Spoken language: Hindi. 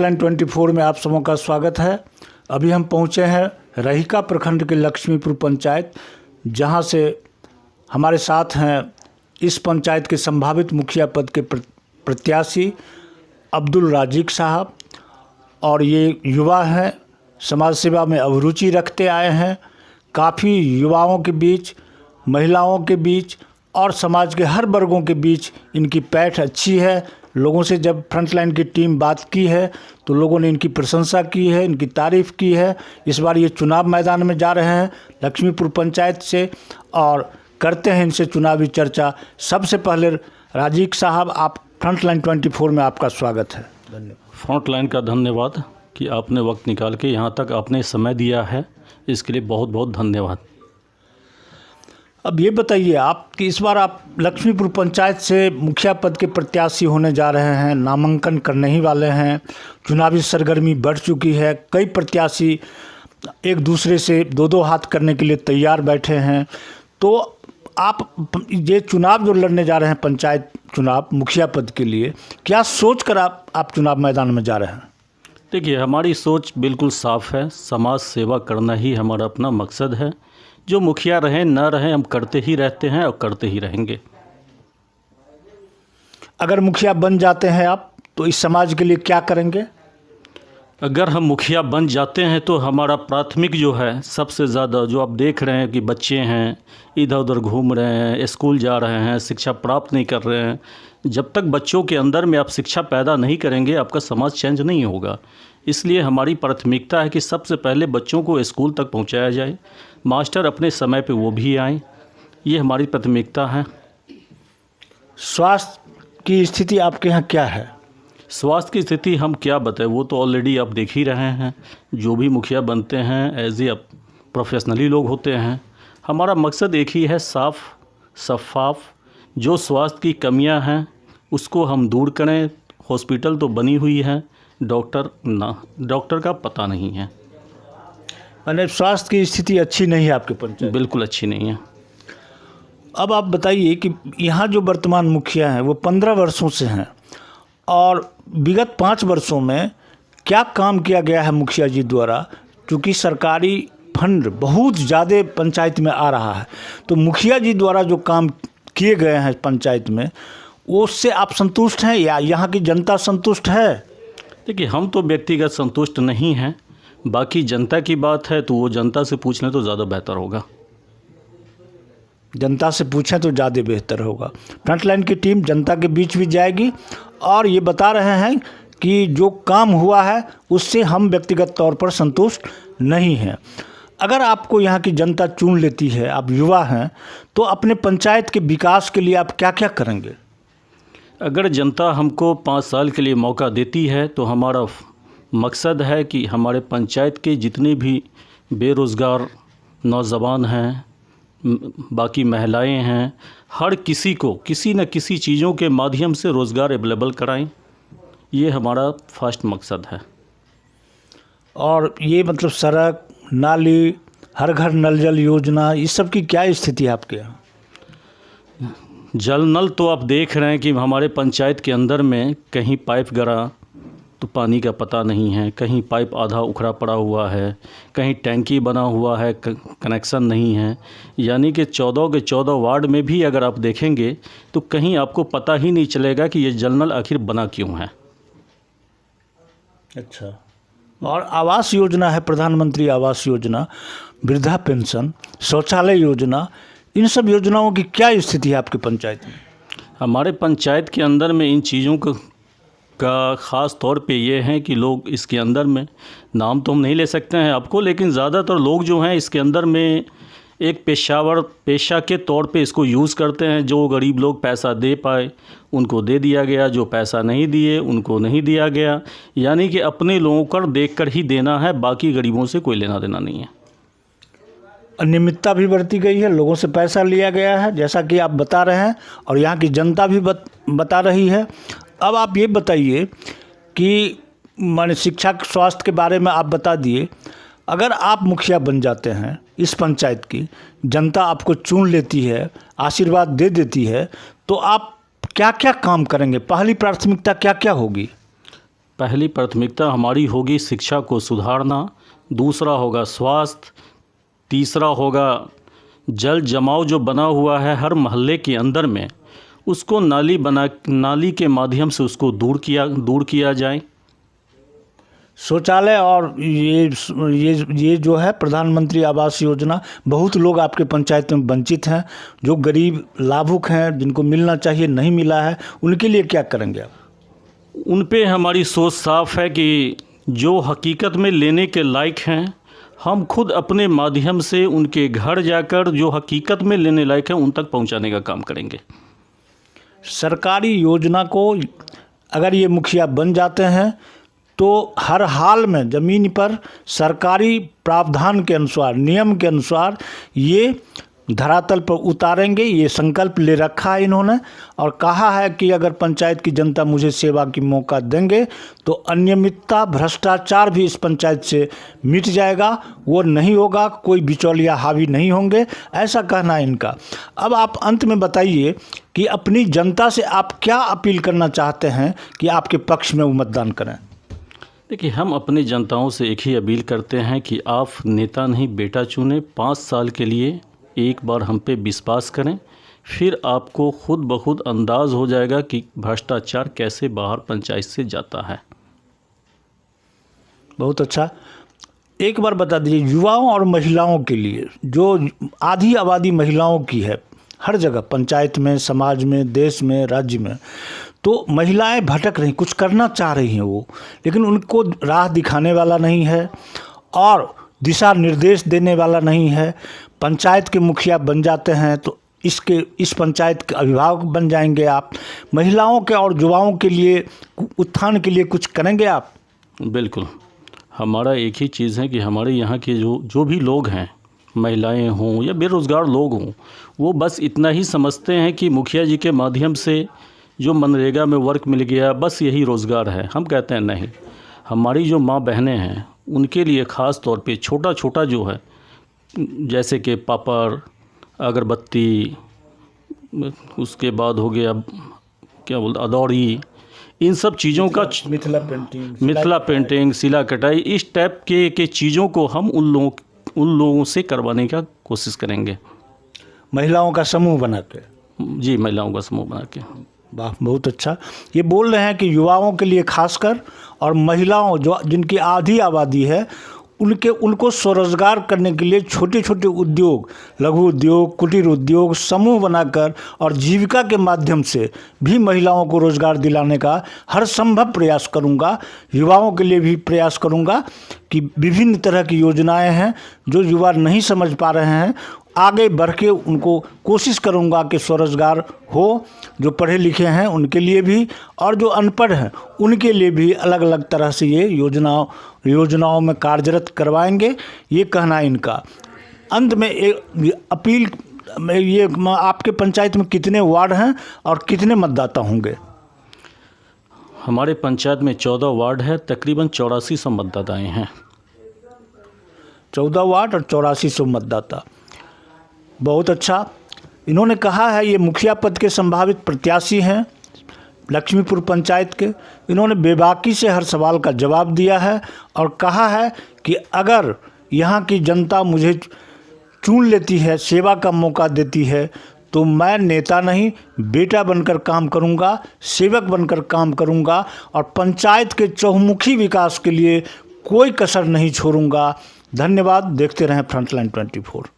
फ्रंटलाइन 24 में आप सबों का स्वागत है। अभी हम पहुंचे हैं रहिका प्रखंड के लक्ष्मीपुर पंचायत, जहां से हमारे साथ हैं इस पंचायत के संभावित मुखिया पद के प्रत्याशी अब्दुल राजीक साहब। और ये युवा हैं, समाज सेवा में अभिरुचि रखते आए हैं। काफ़ी युवाओं के बीच, महिलाओं के बीच और समाज के हर वर्गों के बीच इनकी पैठ अच्छी है। लोगों से जब फ्रंटलाइन की टीम बात की है तो लोगों ने इनकी प्रशंसा की है, इनकी तारीफ़ की है। इस बार ये चुनाव मैदान में जा रहे हैं लक्ष्मीपुर पंचायत से और करते हैं इनसे चुनावी चर्चा। सबसे पहले राजीक साहब, आप फ्रंटलाइन 24 में आपका स्वागत है। धन्यवाद। फ्रंटलाइन का धन्यवाद कि आपने वक्त निकाल के यहाँ तक आपने समय दिया है, इसके लिए बहुत बहुत धन्यवाद। अब ये बताइए, आप कि इस बार आप लक्ष्मीपुर पंचायत से मुखिया पद के प्रत्याशी होने जा रहे हैं, नामांकन करने ही वाले हैं। चुनावी सरगर्मी बढ़ चुकी है, कई प्रत्याशी एक दूसरे से दो दो हाथ करने के लिए तैयार बैठे हैं। तो आप ये चुनाव जो लड़ने जा रहे हैं, पंचायत चुनाव मुखिया पद के लिए, क्या सोच कर आप चुनाव मैदान में जा रहे हैं? देखिए, हमारी सोच बिल्कुल साफ़ है। समाज सेवा करना ही हमारा अपना मकसद है। जो मुखिया रहें न रहें, हम करते ही रहते हैं और करते ही रहेंगे। अगर मुखिया बन जाते हैं आप, तो इस समाज के लिए क्या करेंगे? अगर हम मुखिया बन जाते हैं तो हमारा प्राथमिक जो है, सबसे ज़्यादा जो आप देख रहे हैं कि बच्चे हैं इधर उधर घूम रहे हैं, स्कूल जा रहे हैं, शिक्षा प्राप्त नहीं कर रहे हैं। जब तक बच्चों के अंदर में आप शिक्षा पैदा नहीं करेंगे, आपका समाज चेंज नहीं होगा। इसलिए हमारी प्राथमिकता है कि सबसे पहले बच्चों को स्कूल तक पहुंचाया जाए, मास्टर अपने समय पे वो भी आएँ। ये हमारी प्राथमिकता है। स्वास्थ्य की स्थिति आपके यहाँ क्या है? स्वास्थ्य की स्थिति हम क्या बताएं, वो तो ऑलरेडी आप देख ही रहे हैं। जो भी मुखिया बनते हैं एज ए प्रोफेशनली लोग होते हैं। हमारा मकसद एक ही है, साफ शफाफ। जो स्वास्थ्य की कमियां हैं उसको हम दूर करें। हॉस्पिटल तो बनी हुई है, डॉक्टर का पता नहीं है। मैंने स्वास्थ्य की स्थिति अच्छी नहीं है आपके पंचायत? बिल्कुल अच्छी नहीं है। अब आप बताइए कि यहाँ जो वर्तमान मुखिया हैं वो 15 वर्षों से हैं, और विगत 5 वर्षों में क्या काम किया गया है मुखिया जी द्वारा? क्योंकि सरकारी फंड बहुत ज़्यादा पंचायत में आ रहा है, तो मुखिया जी द्वारा जो काम किए गए हैं पंचायत में, उससे आप संतुष्ट हैं या यहाँ की जनता संतुष्ट है? देखिए, हम तो व्यक्तिगत संतुष्ट नहीं हैं। बाकी जनता की बात है तो वो जनता से पूछ लें तो ज़्यादा बेहतर होगा। जनता से पूछें तो ज़्यादा बेहतर होगा। फ्रंटलाइन की टीम जनता के बीच भी जाएगी और ये बता रहे हैं कि जो काम हुआ है उससे हम व्यक्तिगत तौर पर संतुष्ट नहीं हैं। अगर आपको यहाँ की जनता चुन लेती है, आप युवा हैं, तो अपने पंचायत के विकास के लिए आप क्या क्या करेंगे? अगर जनता हमको 5 साल के लिए मौका देती है तो हमारा मकसद है कि हमारे पंचायत के जितने भी बेरोज़गार नौजवान हैं, बाकी महिलाएं हैं, हर किसी को किसी न किसी चीज़ों के माध्यम से रोज़गार अवेलेबल कराएं। ये हमारा फर्स्ट मकसद है। और ये मतलब सड़क, नाली, हर घर नल जल योजना, इस सब की क्या स्थिति है आपके यहाँ? जल नल तो आप देख रहे हैं कि हमारे पंचायत के अंदर में कहीं पाइप गिरा तो पानी का पता नहीं है, कहीं पाइप आधा उखड़ा पड़ा हुआ है, कहीं टैंकी बना हुआ है, कनेक्शन नहीं है। यानी कि 14 के 14 वार्ड में भी अगर आप देखेंगे तो कहीं आपको पता ही नहीं चलेगा कि ये जल नल आखिर बना क्यों है। अच्छा। और आवास योजना है, प्रधानमंत्री आवास योजना, वृद्धा पेंशन, शौचालय योजना, इन सब योजनाओं की क्या स्थिति है आपके पंचायत में? हमारे पंचायत के अंदर में इन चीज़ों का ख़ास तौर पे ये है कि लोग इसके अंदर में, नाम तो हम नहीं ले सकते हैं आपको, लेकिन ज़्यादातर लोग जो हैं इसके अंदर में एक पेशा के तौर पे इसको यूज़ करते हैं। जो गरीब लोग पैसा दे पाए उनको दे दिया गया, जो पैसा नहीं दिए उनको नहीं दिया गया। यानी कि अपने लोगों को देख कर ही देना है, बाकी गरीबों से कोई लेना देना नहीं है। अनियमितता भी बढ़ती गई है, लोगों से पैसा लिया गया है, जैसा कि आप बता रहे हैं, और यहाँ की जनता भी बता रही है। अब आप ये बताइए कि माने शिक्षा स्वास्थ्य के बारे में आप बता दिए। अगर आप मुखिया बन जाते हैं इस पंचायत की, जनता आपको चुन लेती है, आशीर्वाद दे देती है, तो आप क्या क्या काम करेंगे? पहली प्राथमिकता क्या क्या होगी? पहली प्राथमिकता हमारी होगी शिक्षा को सुधारना, दूसरा होगा स्वास्थ्य, तीसरा होगा जल जमाव जो बना हुआ है हर मोहल्ले के अंदर में, उसको नाली के माध्यम से उसको दूर किया जाए। शौचालय और ये जो है प्रधानमंत्री आवास योजना, बहुत लोग आपके पंचायत में वंचित हैं, जो गरीब लाभुक हैं, जिनको मिलना चाहिए नहीं मिला है, उनके लिए क्या करेंगे आप? उन पे हमारी सोच साफ है कि जो हकीकत में लेने के लायक हैं, हम खुद अपने माध्यम से उनके घर जाकर जो हकीकत में लेने लायक हैं उन तक पहुंचाने का काम करेंगे। सरकारी योजना को अगर ये मुखिया बन जाते हैं तो हर हाल में ज़मीन पर सरकारी प्रावधान के अनुसार, नियम के अनुसार ये धरातल पर उतारेंगे। ये संकल्प ले रखा है इन्होंने और कहा है कि अगर पंचायत की जनता मुझे सेवा की मौका देंगे तो अनियमितता, भ्रष्टाचार भी इस पंचायत से मिट जाएगा, वो नहीं होगा, कोई बिचौलिया हावी नहीं होंगे, ऐसा कहना है इनका। अब आप अंत में बताइए कि अपनी जनता से आप क्या अपील करना चाहते हैं कि आपके पक्ष में वो मतदान करें? देखिए, हम अपनी जनताओं से एक ही अपील करते हैं कि आप नेता नहीं बेटा चुने, 5 साल के लिए एक बार हम पे विश्वास करें, फिर आपको खुद ब खुद अंदाज़ हो जाएगा कि भ्रष्टाचार कैसे बाहर पंचायत से जाता है। बहुत अच्छा। एक बार बता दीजिए, युवाओं और महिलाओं के लिए, जो आधी आबादी महिलाओं की है हर जगह, पंचायत में, समाज में, देश में, राज्य में, तो महिलाएं भटक रही, कुछ करना चाह रही हैं वो, लेकिन उनको राह दिखाने वाला नहीं है और दिशा निर्देश देने वाला नहीं है। पंचायत के मुखिया बन जाते हैं तो इस पंचायत के अभिभावक बन जाएंगे आप। महिलाओं के और युवाओं के लिए उत्थान के लिए कुछ करेंगे आप? बिल्कुल, हमारा एक ही चीज़ है कि हमारे यहाँ के जो भी लोग हैं, महिलाएं हों या बेरोज़गार लोग हों, वो बस इतना ही समझते हैं कि मुखिया जी के माध्यम से जो मनरेगा में वर्क मिल गया, बस यही रोज़गार है। हम कहते हैं नहीं, हमारी जो माँ बहनें हैं उनके लिए ख़ास तौर पे छोटा छोटा जो है, जैसे कि पापड़, अगरबत्ती, उसके बाद हो गया क्या बोलते अदौड़ी, इन सब चीज़ों का मिथिला पेंटिंग, सिला कटाई, इस टाइप के चीज़ों को हम उन लोगों से करवाने का कोशिश करेंगे। महिलाओं का समूह बना के? जी, महिलाओं का समूह बना के। वाह, बहुत अच्छा। ये बोल रहे हैं कि युवाओं के लिए खासकर और महिलाओं जिनकी आधी आबादी है उनको स्वरोजगार करने के लिए छोटे छोटे उद्योग, लघु उद्योग, कुटीर उद्योग समूह बनाकर और जीविका के माध्यम से भी महिलाओं को रोजगार दिलाने का हर संभव प्रयास करूंगा। युवाओं के लिए भी प्रयास करूंगा कि विभिन्न तरह की योजनाएं हैं जो युवा नहीं समझ पा रहे हैं, आगे बढ़ के उनको कोशिश करूंगा कि स्वरोजगार हो। जो पढ़े लिखे हैं उनके लिए भी और जो अनपढ़ हैं उनके लिए भी अलग अलग तरह से ये योजनाओं में कार्यरत करवाएंगे, ये कहना है इनका। अंत में एक अपील, ये आपके पंचायत में कितने वार्ड हैं और कितने मतदाता होंगे? हमारे पंचायत में 14 वार्ड है, तकरीबन 8400 मतदाताएँ हैं। 14 वार्ड और 8400 मतदाता, बहुत अच्छा। इन्होंने कहा है, ये मुखिया पद के संभावित प्रत्याशी हैं लक्ष्मीपुर पंचायत के। इन्होंने बेबाकी से हर सवाल का जवाब दिया है और कहा है कि अगर यहाँ की जनता मुझे चुन लेती है, सेवा का मौका देती है, तो मैं नेता नहीं बेटा बनकर काम करूँगा, सेवक बनकर काम करूँगा और पंचायत के चहुमुखी विकास के लिए कोई कसर नहीं छोड़ूंगा। धन्यवाद। देखते रहें फ्रंटलाइन 24।